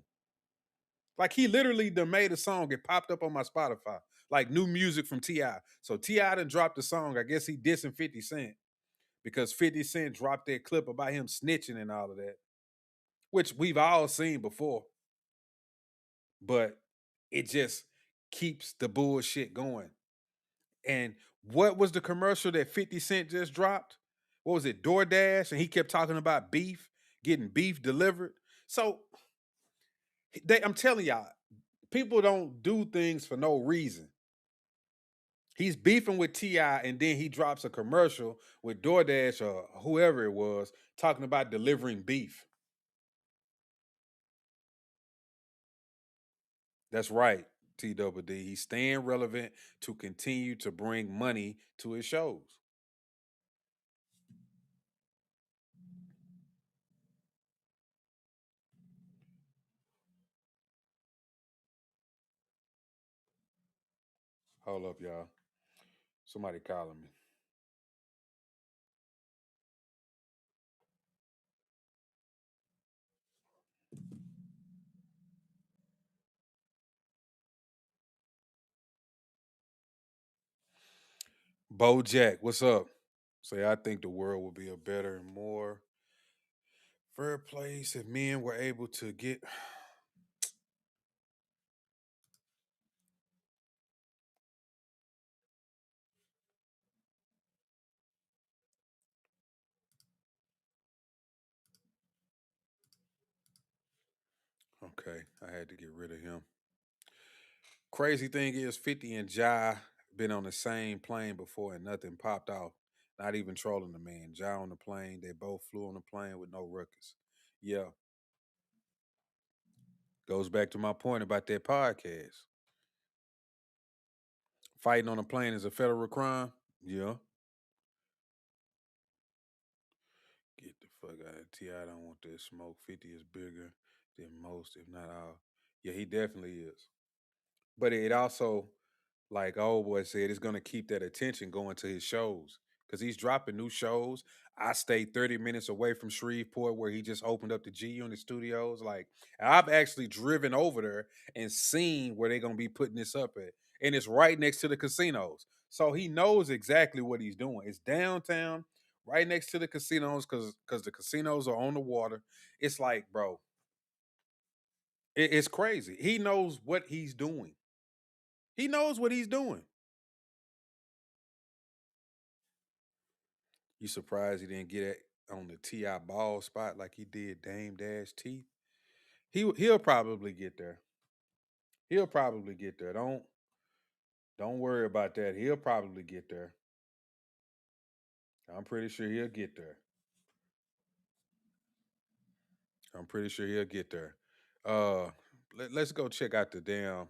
Speaker 1: Like, he literally done made a song. It popped up on my Spotify. Like, new music from T.I. So T.I. done dropped the song. I guess he dissing 50 Cent. Because 50 Cent dropped that clip about him snitching and all of that. Which we've all seen before. But it just keeps the bullshit going. And what was the commercial that 50 Cent just dropped? What was it? DoorDash? And he kept talking about beef, getting beef delivered. So I'm telling y'all, people don't do things for no reason. He's beefing with T.I. and then he drops a commercial with DoorDash or whoever it was talking about delivering beef. That's right, TWD. He's staying relevant to continue to bring money to his shows. Hold up, y'all. Somebody calling me. Bojack, what's up? Say, I think the world would be a better and more fair place if men were able to get. Okay, I had to get rid of him. Crazy thing is, 50 and Ja been on the same plane before and nothing popped off. Not even trolling the man. Ja on the plane, they both flew on the plane with no ruckus. Yeah. Goes back to my point about that podcast. Fighting on a plane is a federal crime? Yeah. Get the fuck out of T.I. don't want that smoke. 50 is bigger than most, if not all. Yeah, he definitely is. But it also, like old boy said, it's going to keep that attention going to his shows because he's dropping new shows. I stayed 30 minutes away from Shreveport where he just opened up the G Unit Studios. Like, I've actually driven over there and seen where they're going to be putting this up at. And it's right next to the casinos. So he knows exactly what he's doing. It's downtown, right next to the casinos because the casinos are on the water. It's like, bro, it's crazy. He knows what he's doing. He knows what he's doing. You surprised he didn't get it on the T.I. ball spot like he did Dame Dash T? He'll probably get there. He'll probably get there. Don't worry about that. He'll probably get there. I'm pretty sure he'll get there. I'm pretty sure he'll get there. Let's go check out the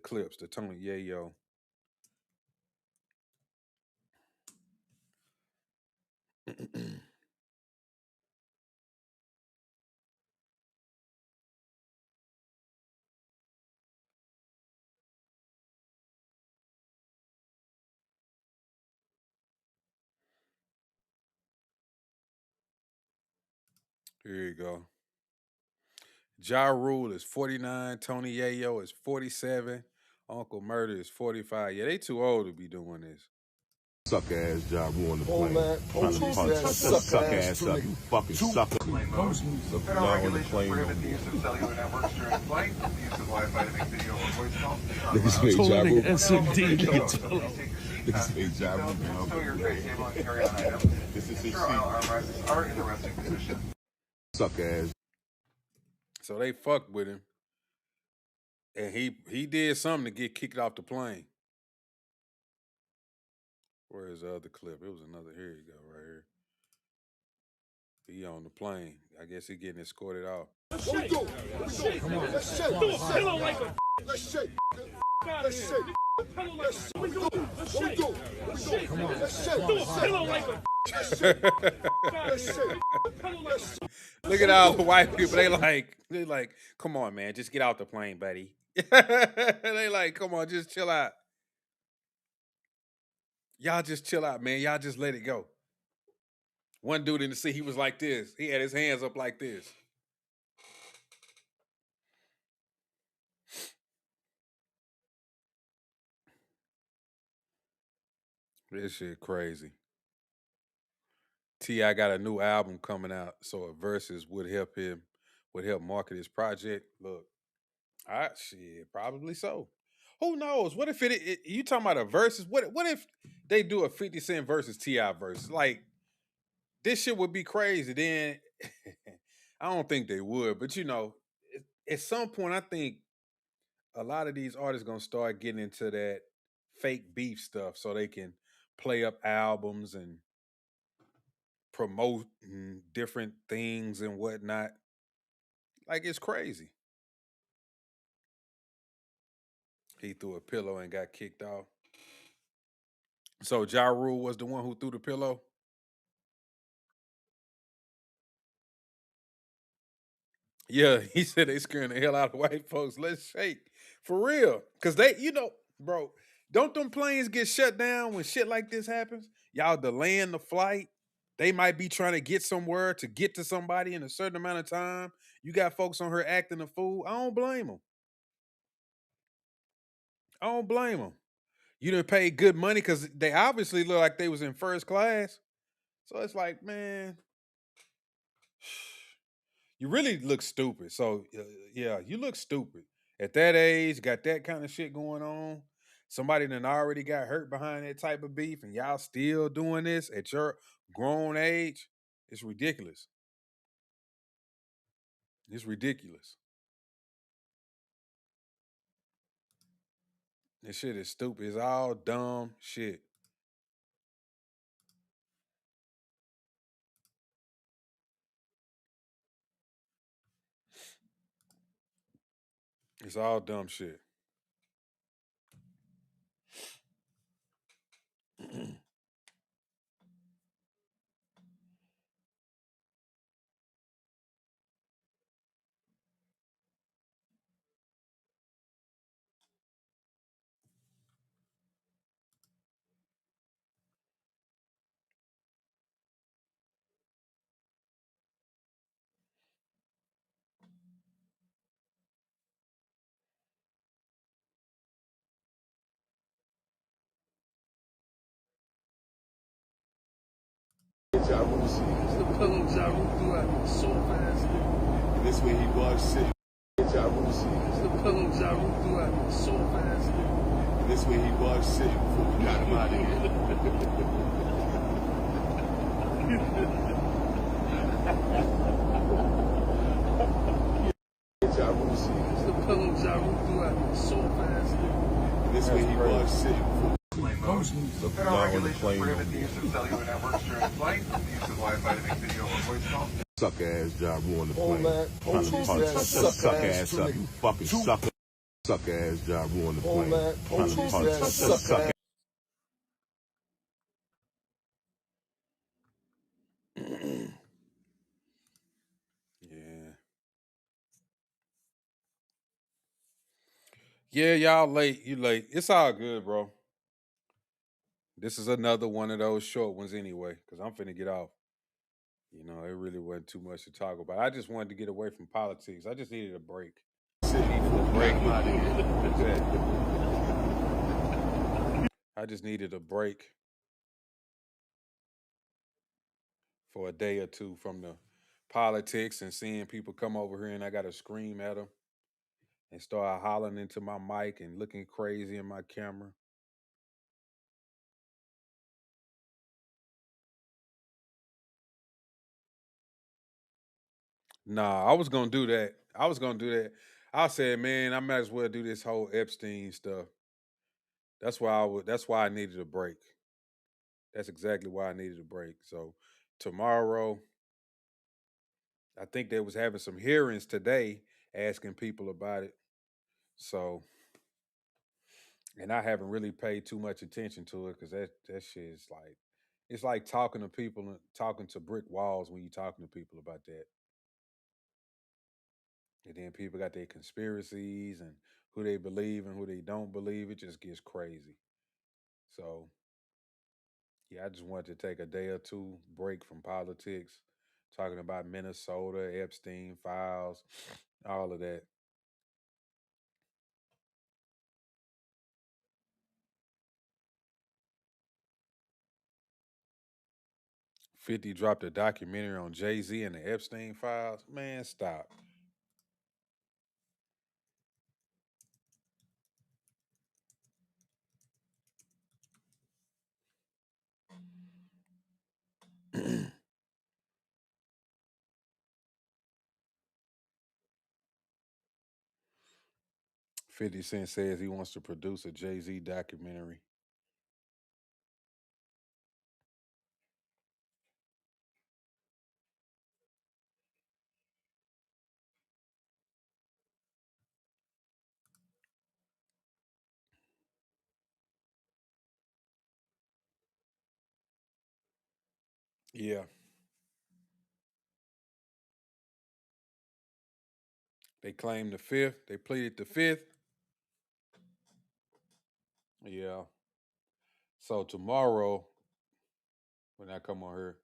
Speaker 1: clips, the Tony Yayo. Here you go. Ja Rule is 49. Tony Yayo is 47. Uncle Murder is 45. Yeah, they too old to be doing this.
Speaker 8: Suck ass Ja Rule on the
Speaker 9: Oh
Speaker 8: plane.
Speaker 9: man,
Speaker 8: Trying to
Speaker 9: police
Speaker 8: punch
Speaker 9: ass,
Speaker 8: suck ass up, you fucking sucker.
Speaker 9: Suck
Speaker 8: Ja on the plane no more. Niggas made Ja Rule. Niggas made Ja Rule. This is his seat. Suck ass.
Speaker 1: So they fucked with him. And he did something to get kicked off the plane. Where is the other clip? It was another. Here you go, right here. He on the plane. I guess he getting escorted off.
Speaker 9: Let's shake. Let's shake. Let's shake. Let's shake. Let's shake.
Speaker 1: Look at all the white people. They like, come on, man, just get out the plane, buddy. They like, come on, just chill out. Y'all just chill out, man. Y'all just let it go. One dude in the seat, he was like this. He had his hands up like this. This shit crazy. T.I. got a new album coming out, so a verses would help market his project. Look, shit, probably so. Who knows? What if you talking about a verses? What if they do a 50 Cent versus T.I. verse? Like, this shit would be crazy. Then I don't think they would, but at some point, I think a lot of these artists gonna start getting into that fake beef stuff so they can play up albums and promote different things and whatnot. Like, it's crazy. He threw a pillow and got kicked off. So Ja Rule was the one who threw the pillow. Yeah, he said they scaring the hell out of white folks. Let's shake. For real. Because bro, don't them planes get shut down when shit like this happens? Y'all delaying the flight. They might be trying to get somewhere to get to somebody in a certain amount of time. You got folks on her acting a fool. I don't blame them. I don't blame them. You didn't pay good money because they obviously look like they was in first class. So it's like, man, you really look stupid. So yeah, you look stupid at that age. Got that kind of shit going on. Somebody that already got hurt behind that type of beef, and y'all still doing this at your grown age. It's ridiculous. It's ridiculous. This shit is stupid. It's all dumb shit. It's all dumb shit.
Speaker 8: Ja Rule shit. The pillow Ja Rule threw at me so fast. And this way he was sitting. Ja Rule shit. The pillow Ja Rule threw at me so fast. And this way he was sitting before we got him out of here. Ja Rule shit. The pillow Ja Rule threw at me so fast. And this way he was sitting before.
Speaker 9: There are regulations prohibit the use of cellular networks during flight, the use of Wi-Fi to make video or voice calls.
Speaker 8: Suck ass Ja Rule on the plane.
Speaker 9: Trying to punch
Speaker 8: Suck ass up, you fucking sucker. Suck ass Ja Rule on the plane. Trying to punch suck ass.
Speaker 1: Yeah. Yeah, y'all late. You late. It's all good, bro. This is another one of those short ones anyway, because I'm finna get off. It really wasn't too much to talk about. I just wanted to get away from politics. I just needed a break. I just needed a break for a day or two from the politics and seeing people come over here and I got to scream at them and start hollering into my mic and looking crazy in my camera. Nah, I was gonna do that. I said, man, I might as well do this whole Epstein stuff. That's why I needed a break. That's exactly why I needed a break. So tomorrow, I think they was having some hearings today asking people about it. So, and I haven't really paid too much attention to it because that shit is like, It's like talking to people and talking to brick walls when you're talking to people about that. And then people got their conspiracies and who they believe and who they don't believe. It just gets crazy. So yeah, I just wanted to take a day or two break from politics, talking about Minnesota, Epstein files, all of that. 50 dropped a documentary on Jay-Z and the Epstein files. Man, stop. 50 Cent says he wants to produce a Jay-Z documentary. Yeah. They claimed the fifth. They pleaded the fifth. Yeah. So tomorrow, when I come on here,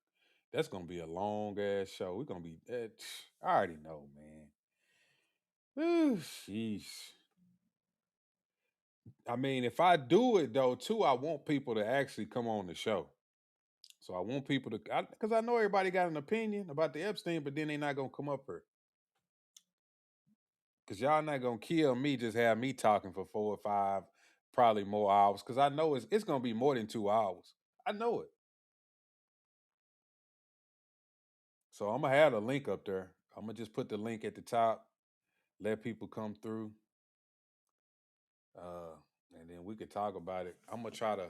Speaker 1: that's gonna be a long ass show. We're gonna be I already know, man. Ooh, sheesh. I mean, if I do it though, too, I want people to actually come on the show. So I want people to, because I know everybody got an opinion about the Epstein, but then they not gonna come up here. Because y'all not gonna kill me, just have me talking for 4 or 5, probably more hours. Because I know it's gonna be more than 2 hours. I know it. So I'm gonna have the link up there. I'm gonna just put the link at the top, let people come through, uh, and then we could talk about it. I'm gonna try to,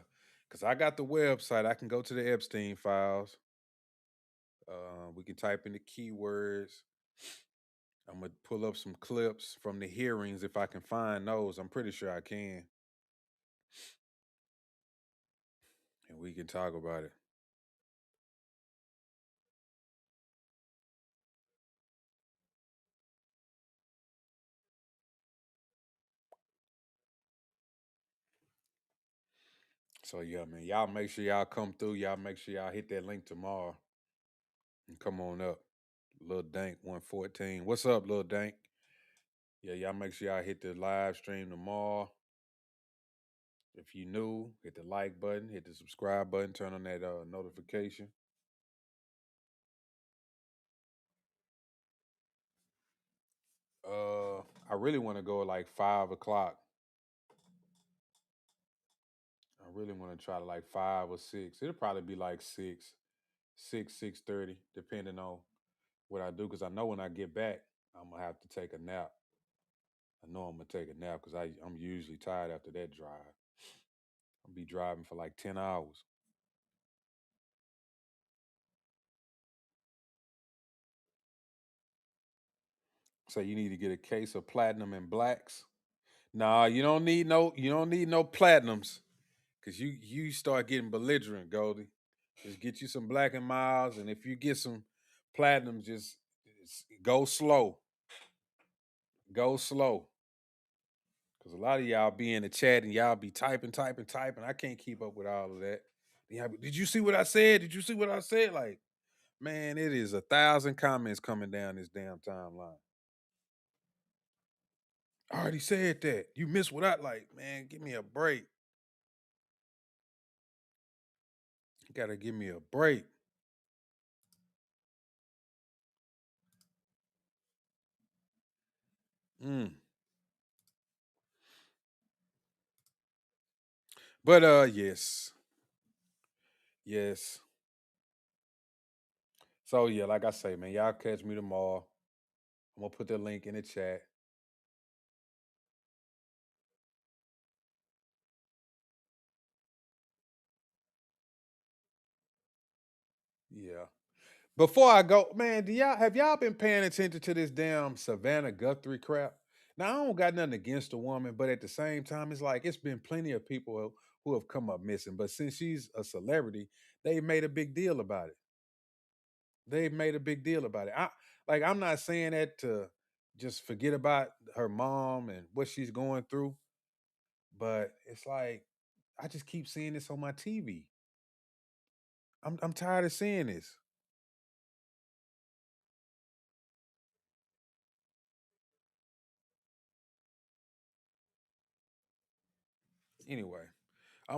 Speaker 1: because I got the website. I can go to the Epstein files. We can type in the keywords. I'm gonna pull up some clips from the hearings if I can find those. I'm pretty sure I can, and we can talk about it. So yeah, man, y'all make sure y'all come through. Y'all make sure y'all hit that link tomorrow and come on up. Lil Dank 114. What's up, Lil Dank? Yeah, y'all make sure y'all hit the live stream tomorrow. If you new, hit the like button, hit the subscribe button, turn on that notification. I really want to go at like 5 o'clock. I really want to try to like 5 or 6. It'll probably be like 6:30, depending on what I do. Because I know when I get back, I'm gonna have to take a nap. I know I'm gonna take a nap because I'm usually tired after that drive. I'll be driving for like 10 hours. So you need to get a case of platinum and blacks. Nah, you don't need no platinums. Cause you start getting belligerent, Goldie. Just get you some Black and Miles, and if you get some platinum, just go slow. Go slow. Cause a lot of y'all be in the chat and y'all be typing. I can't keep up with all of that. Did you see what I said? Did you see what I said? Like, man, it is 1,000 comments coming down this damn timeline. I already said that. You missed what I like, man. Give me a break. You gotta give me a break. Mm. But yes. Yes. So yeah, like I say, man, y'all catch me tomorrow. I'm gonna put the link in the chat. Yeah. Before I go, man, have y'all been paying attention to this damn Savannah Guthrie crap? Now I don't got nothing against the woman, but at the same time, it's like it's been plenty of people who have come up missing. But since she's a celebrity, they made a big deal about it. They've made a big deal about it. I'm not saying that to just forget about her mom and what she's going through, but it's like I just keep seeing this on my TV. I'm tired of seeing this. Anyway,